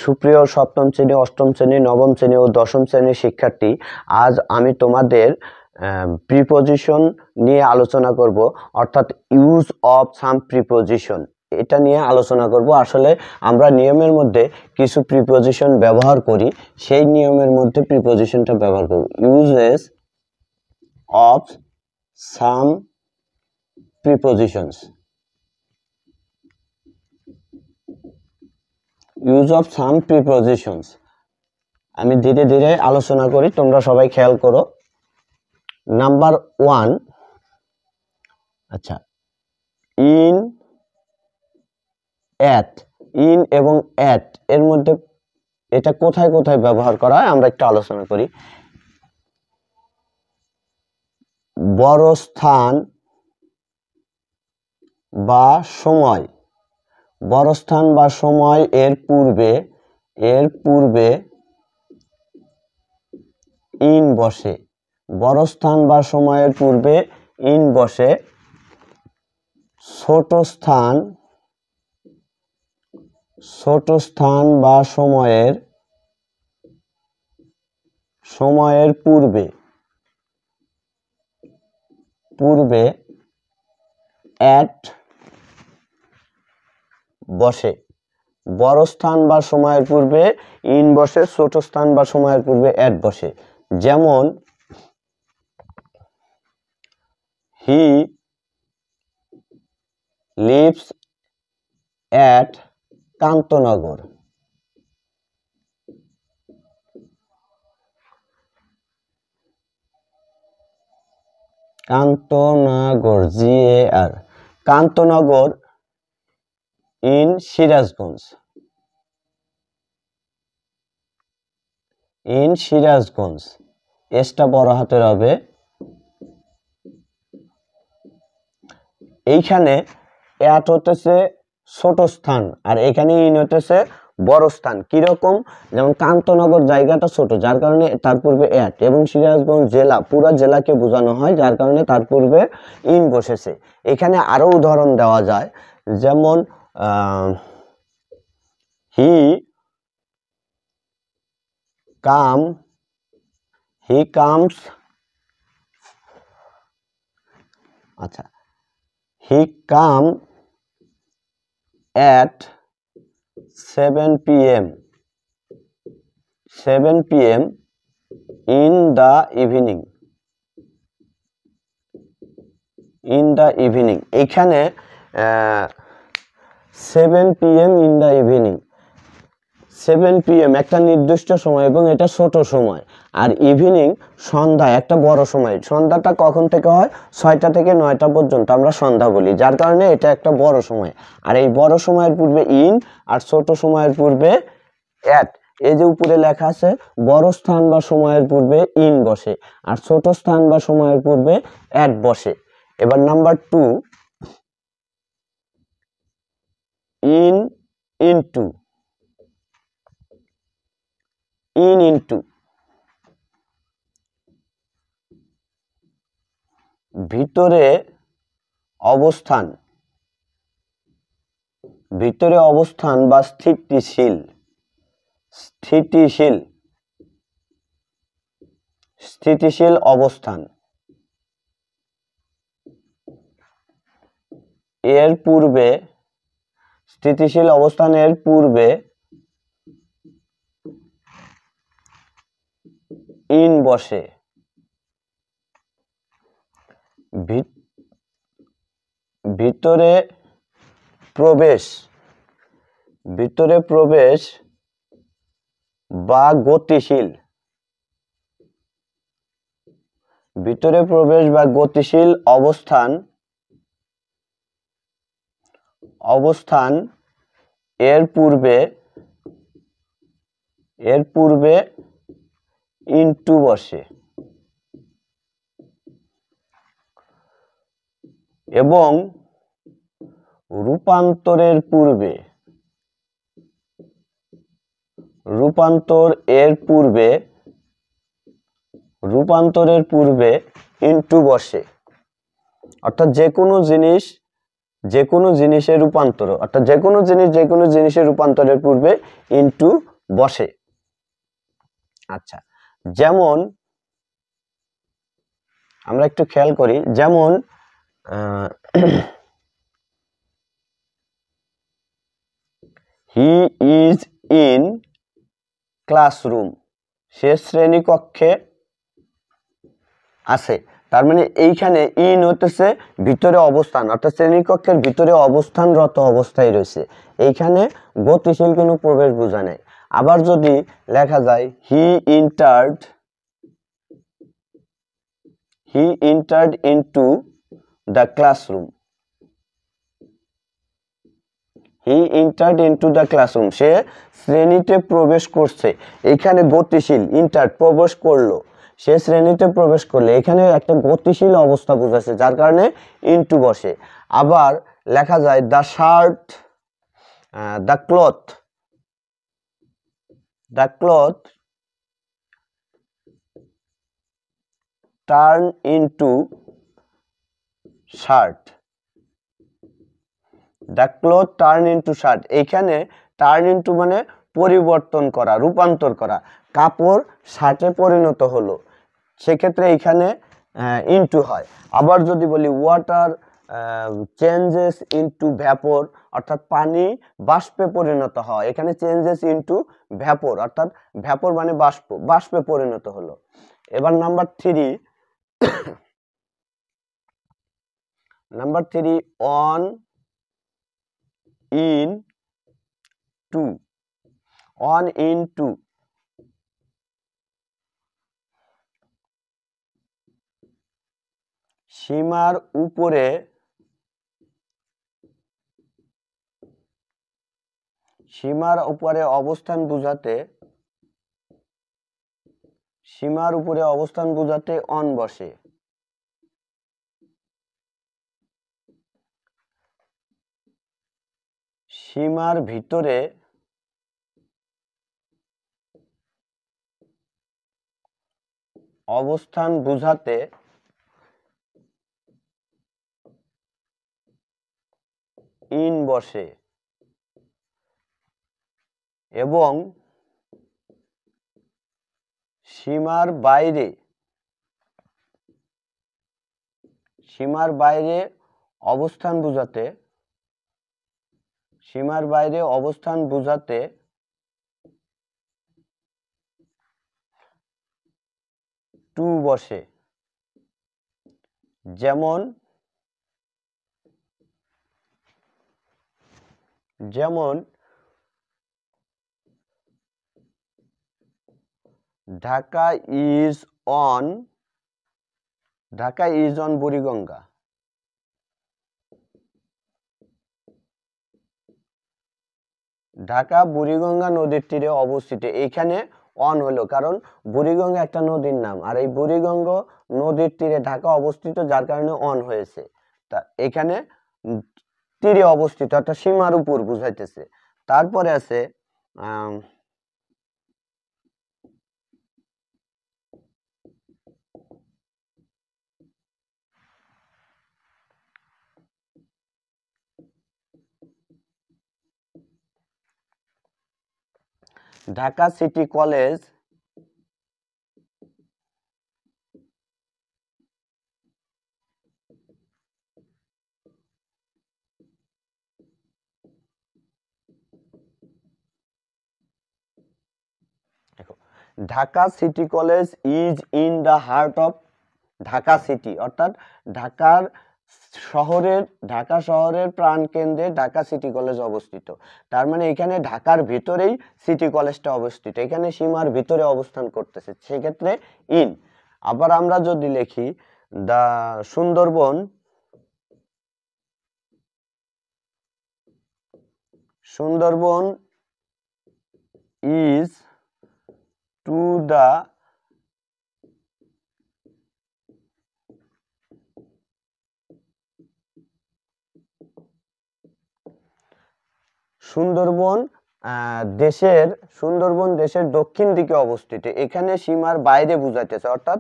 সুপ্রিয় সপ্তম শ্রেণী, অষ্টম শ্রেণী, নবম শ্রেণী ও দশম শ্রেণীর শিক্ষার্থী, আজ আমি তোমাদের প্রিপোজিশন নিয়ে আলোচনা করব, অর্থাৎ ইউজ অফ সাম প্রিপোজিশন, এটা নিয়ে আলোচনা করব। আসলে আমরা নিয়মের মধ্যে কিছু প্রিপোজিশন ব্যবহার করি, সেই নিয়মের মধ্যে প্রিপোজিশনটা ব্যবহার করব। Uses of some prepositions, use of some prepositions. আমি ধীরে ধীরে আলোচনা করি, তোমরা সবাই খেয়াল করো। নাম্বার 1, আচ্ছা, ইন, অ্যাট। ইন এবং অ্যাট এর মধ্যে এটা কোথায় কোথায় ব্যবহার করা হয় আমরা একটু আলোচনা করি। বড় স্থান বা সময়, বড় স্থান বা সময় এর পূর্বে ইন বসে। বড় স্থান বা সময়ের পূর্বে ইন বসে। ছোট স্থান বা সময়ের পূর্বে অ্যাট বসে। বড় স্থান বা সময়ের পূর্বে ইন বসে, ছোট স্থান বা সময়ের পূর্বে অ্যাট বসে। যেমন he lives at Kantanagar. Kantanagar, GAR, Kantanagar in Sirajganj. এসটা বড় হাতের হবে। এইখানে অ্যাট হতেছে ছোট স্থান আর এখানে ইন হতেছে বড় স্থান। কিরকম? যেমন কান্তনগর জায়গাটা ছোট, যার কারণে তার পূর্বে অ্যাট, এবং সিরাজগঞ্জ জেলা, পুরো জেলাকে বোঝানো হয়, যার কারণে তার পূর্বে ইন বসেছে। এখানে আরো উদাহরণ দেওয়া যায়, যেমন হি কামস, আচ্ছা, হি কাম at 7 p.m. in the evening. এখানে 7 p.m. in the evening, 7 p.m. একটা নির্দিষ্ট সময় এবং এটা ছোট সময়, আর ইভিনিং সন্ধ্যা একটা বড় সময়। সন্ধ্যাটা কখন থেকে হয়? 6টা থেকে 9টা পর্যন্ত আমরা সন্ধ্যা বলি, যার কারণে এটা একটা বড় সময়। আর এই বড় সময়ের পূর্বে ইন আর ছোট সময়ের পূর্বে অ্যাট। এই যে উপরে লেখা আছে, বড় স্থান বা সময়ের পূর্বে ইন বসে আর ছোট স্থান বা সময়ের পূর্বে অ্যাট বসে। এবার নাম্বার 2, ইনটু। ভিতরে অবস্থান বা স্থিতিশীল অবস্থান এর পূর্বে, স্থিতিশীল অবস্থানের পূর্বে ইন বসে। ভিতরে প্রবেশ বা গতিশীল, অবস্থান এর পূর্বে ইনটু বসে, এবং রূপান্তর এর পূর্বে ইনটু বসে। অর্থাৎ যে কোনো জিনিস যে কোনো জিনিসের রূপান্তর, অর্থাৎ যে কোনো জিনিস যে কোনো জিনিসের রূপান্তরের পূর্বে ইনটু বসে। আচ্ছা, যেমন আমরা একটু খেয়াল করি, যেমন হি ইজ ইন ক্লাসরুম, সে শ্রেণীকক্ষে আছে। তার মানে এইখানে ইন হতেছে ভিতরে অবস্থান, অর্থাৎ শ্রেণীকক্ষের ভিতরে অবস্থানরত অবস্থায় রয়েছে। এইখানে গতিশীল কোনো প্রবেশ বোঝা নেই। আবার যদি লেখা যায় হি entered into the classroom, he entered into the classroom, সে শ্রেণীতে প্রবেশ করছে। এখানে গতিশীল, ইন্টার প্রবেশ করলো, সে শ্রেণীতে প্রবেশ করলে এখানে একটা গতিশীল অবস্থা বোঝাচ্ছে, যার কারণে ইনটু বসে। আবার লেখা যায় the shirt, the cloth turn into shirt, the cloth turn into shirt. এখানে টার্ন ইনটু মানে পরিবর্তন করা, রূপান্তর করা, কাপড় শার্টে পরিণত হলো, সেক্ষেত্রে এখানে ইনটু হয়। আবার যদি বলি ওয়াটার চেঞ্জেস ইনটু ভ্যাপর, অর্থাৎ পানি বাষ্পে পরিণত হয়, এখানে চেঞ্জেস ইনটু ভ্যাপর, অর্থাৎ ভ্যাপর মানে বাষ্প, বাষ্পে পরিণত হলো। এবার number three on into, সীমার উপরে অবস্থান বোঝাতে অন বসে। সীমার ভিতরে অবস্থান বোঝাতে ইন বসে, এবং সীমার বাইরে অবস্থান বোঝাতে টু বসে। যেমন ঢাকা ইজ অন বুড়িগঙ্গা, ঢাকা বুড়িগঙ্গা নদীর তীরে অবস্থিত। এইখানে অন হলো কারণ বুড়িগঙ্গা একটা নদীর নাম, আর এই বুড়িগঙ্গা নদীর তীরে ঢাকা অবস্থিত, যার কারণে অন হয়েছে। তা এখানে তীরে অবস্থিত, একটা সীমার উপর বুঝাইতেছে। তারপরে আছে Dhaka city college Dhaka city college is in the heart of Dhaka city, অর্থাৎ ঢাকা শহরের প্রাণকেন্দ্রে ঢাকা সিটি কলেজ অবস্থিত। তার মানে এখানে ঢাকার ভিতরেই সিটি কলেজটা অবস্থিত, এখানে সীমার ভিতরে অবস্থান করতেছে, সেক্ষেত্রে ইন। আবার আমরা যদি লিখি the Sundarban is to the Sundarban দেশের সুন্দরবন দেশের দক্ষিণ দিকে অবস্থিত। এখানে সীমার বাইরে বুঝাইতেছে, অর্থাৎ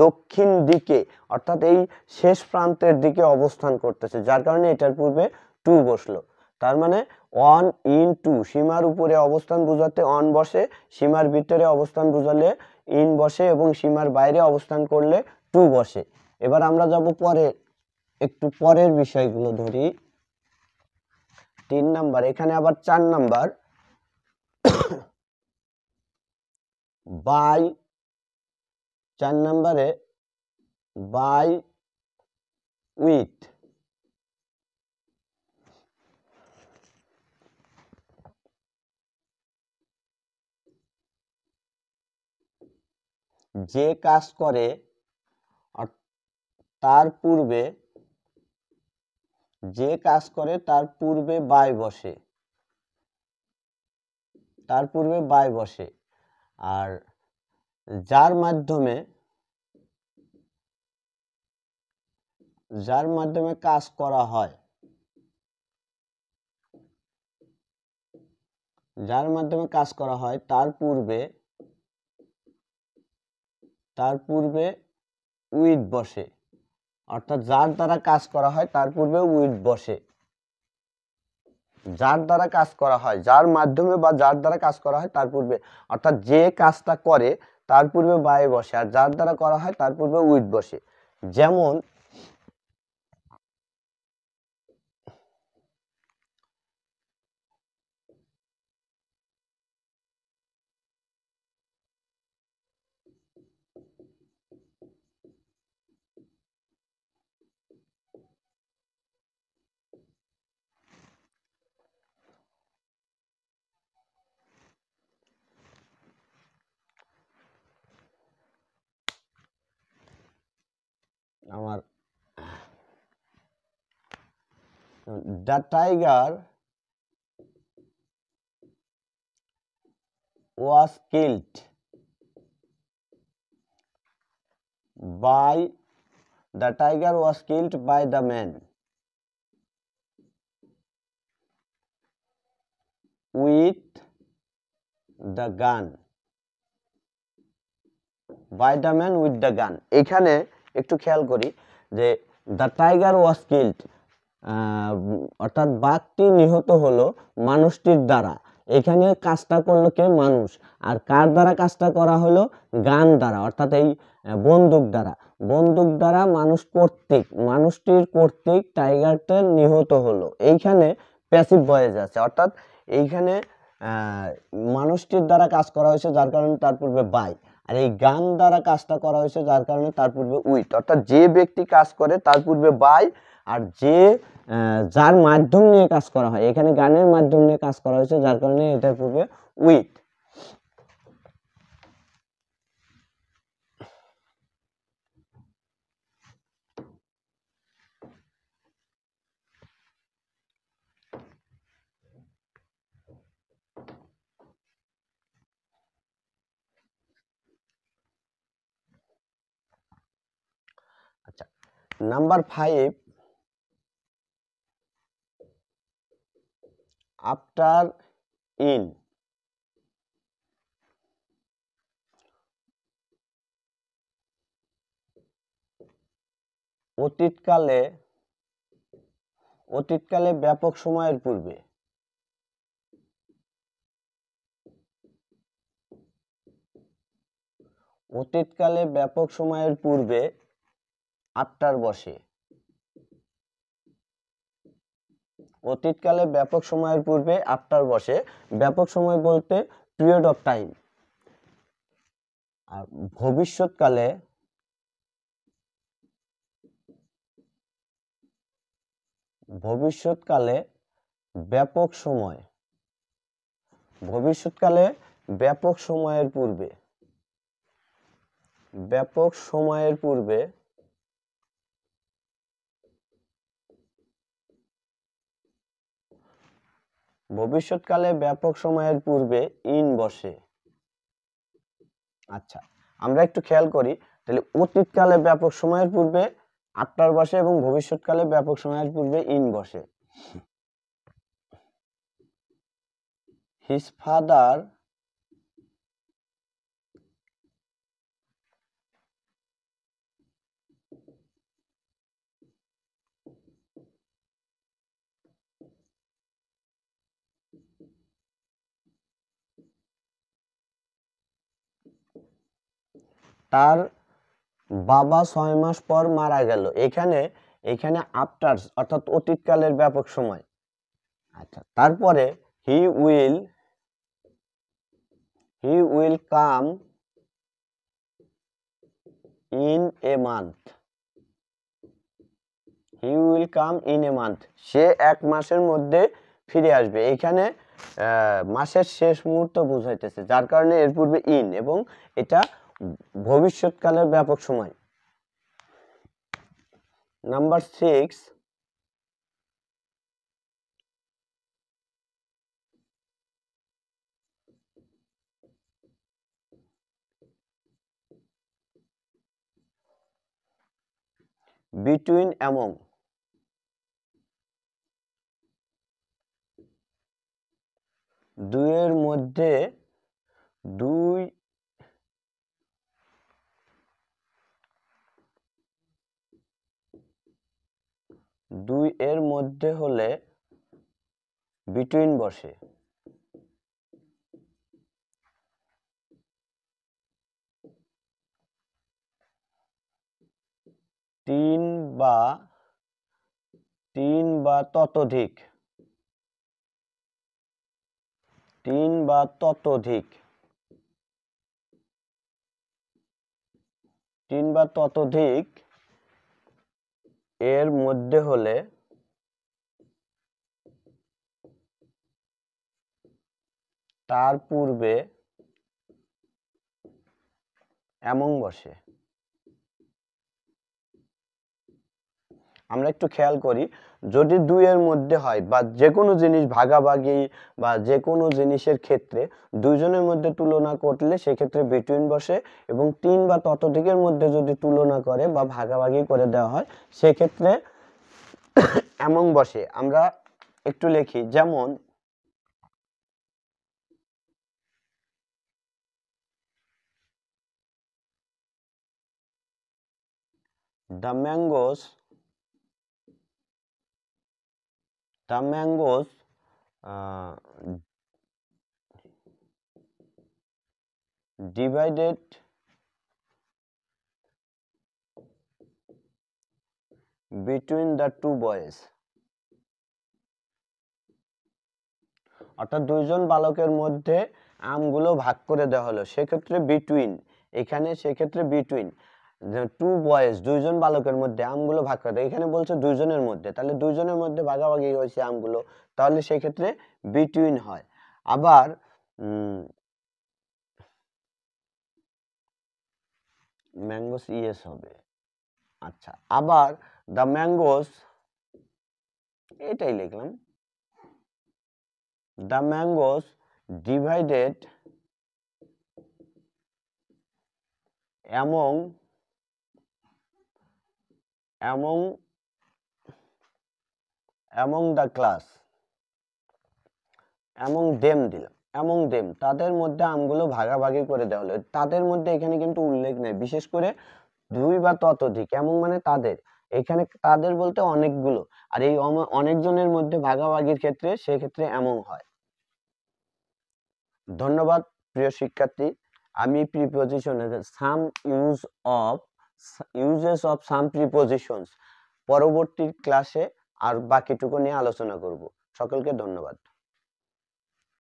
দক্ষিণ দিকে, অর্থাৎ এই শেষ প্রান্তের দিকে অবস্থান করতেছে, যার কারণে এটার পূর্বে টু বসলো। তার মানে 1 in 2, সীমার উপরে অবস্থান বোঝাতে অন বসে, সীমার ভিতরে অবস্থান বোঝালে ইন বসে, এবং সীমার বাইরে অবস্থান করলে টু বসে। এবার আমরা যাব পরে, একটু পরের বিষয়গুলো ধরি। 3 নাম্বার, এখানে আবার 4 নাম্বার, বাই, 4 নাম্বারে বাই উইথ। যে কাজ করে তার পূর্বে, যে কাজ করে তার পূর্বে বাই বসে, তার পূর্বে বাই বসে। আর যার মাধ্যমে, যার মাধ্যমে কাজ করা হয়, যার মাধ্যমে কাজ করা হয় তার পূর্বে, তার পূর্বে উইথ বসে, অর্থাৎ যার দ্বারা কাজ করা হয় তার পূর্বে উইথ বসে। যার দ্বারা কাজ করা হয়, যার মাধ্যমে বা যার দ্বারা কাজ করা হয় তার পূর্বে, অর্থাৎ যে কাজটা করে তার পূর্বে বাই বসে, আর যার দ্বারা করা হয় তার পূর্বে উইথ বসে। যেমন আমার the tiger was killed by, the tiger was killed by the man with the gun, by the man with the gun। এখানে একটু খেয়াল করি যে the tiger was killed, অর্থাৎ বাঘটি নিহত হলো মানুষটির দ্বারা। এখানে কাজটা করলো কে? মানুষ। আর কার দ্বারা কাজটা করা হলো? গান দ্বারা, অর্থাৎ এই বন্দুক দ্বারা, বন্দুক দ্বারা মানুষ কর্তৃক, মানুষটির কর্তৃক টাইগারটা নিহত হলো। এইখানে প্যাসিভ ভয়েস আছে, অর্থাৎ এইখানে মানুষটির দ্বারা কাজ করা হয়েছে, যার কারণে তার পূর্বে বাই। আর এই গান দ্বারা কাজটা করা হয়েছে, যার কারণে তার পূর্বে উইথ। অর্থাৎ যে ব্যক্তি কাজ করে তার পূর্বে বাই, আর যে যার মাধ্যম নিয়ে কাজ করা হয়, এখানে গানের মাধ্যম নিয়ে কাজ করা হয়েছে, যার কারণে এটার পূর্বে উইথ। আচ্ছা, নাম্বার 5, আফটার ইন। অতীতকালে, অতীতকালে ব্যাপক সময়ের পূর্বে, অতীতকালে ব্যাপক সময়ের পূর্বে আফটার বসে। অতীতকালে ব্যাপক সময়ের পূর্বে আফটার বসে। ব্যাপক সময় বলতে পিরিয়ড অফ টাইম। আর ভবিষ্যৎকালে, ভবিষ্যৎকালে ব্যাপক সময়, ভবিষ্যৎকালে ব্যাপক সময়ের পূর্বে, ব্যাপক সময়ের পূর্বে ভবিষ্যৎকালে ব্যাপক সময়ের পূর্বে ইন বসে। আচ্ছা, আমরা একটু খেয়াল করি, তাহলে অতীতকালে ব্যাপক সময়ের পূর্বে আফটার বসে এবং ভবিষ্যৎকালে ব্যাপক সময়ের পূর্বে ইন বসে। his father তার বাবা 6 মাস পর মারা গেল। এখানে এখানে আফটার অর্থাৎ অতীতকালের ব্যাপক সময়। আচ্ছা, তারপরে he will come in a month. He will come in a month, সে 1 মাসের মধ্যে ফিরে আসবে। এখানে মাসের শেষ মুহূর্ত বুঝাইতেছে, যার কারণে এর পূর্বে ইন এবং এটা ভবিষ্যৎকালের ব্যাপক সময়। Number 6, between among. দুইয়ের মধ্যে, দুই এর মধ্যে হলে বিটুইন বসে। তিন বা ততোধিক। এর মধ্যে হলে তার পূর্বে এমন বসে। আমরা একটু খেয়াল করি, যদি 2 এর মধ্যে হয় বা যে কোনো জিনিস ভাগাভাগি বা যে কোনো জিনিসের ক্ষেত্রে দুইজনের মধ্যে তুলনা করলে সেক্ষেত্রে বিটুইন বসে, এবং 3 বা ততোধিকের মধ্যে যদি তুলনা করে বা ভাগাভাগি করে দেওয়া হয় সেক্ষেত্রে এমন বসে। আমরা একটু লিখি, যেমন the mangoes divided between the two boys। অর্থাৎ দুইজন বালকের মধ্যে আমগুলো ভাগ করে দেওয়া হলো, সেক্ষেত্রে বিটুইন। এখানে সেক্ষেত্রে বিটুইন টু বয়েজ, দুইজন বালকের মধ্যে আমগুলো ভাগ করে দেয়। এখানে বলছে দুইজনের মধ্যে, তাহলে দুইজনের মধ্যে ভাগাভাগি হয়েছে আমগুলো, তাহলে সেক্ষেত্রে বিটুইন হয়। আবার ম্যাঙ্গোস ইয়েস হবে। আচ্ছা, আবার দ্য ম্যাঙ্গোস, এটাই লিখলাম, the mangoes divided among the class, among them দিলাম, among them তাদের মধ্যে আমগুলো ভাগাভাগি করে দেওয়া হলো। তাদের মধ্যে এখানে কিন্তু উল্লেখ নেই, বিশেষ করে 2 বা ততোধিক। এমন মানে তাদের, এখানে তাদের বলতে অনেকগুলো, আর এই অনেকজনের মধ্যে ভাগাভাগির ক্ষেত্রে সেক্ষেত্রে এমন হয়। ধন্যবাদ প্রিয় শিক্ষার্থী। আমি প্রিপজিশনের সাম ইউজেস অফ সাম প্রিপজিশনস পরবর্তী ক্লাসে আর বাকিটুকু নিয়ে আলোচনা করব। সকলকে ধন্যবাদ।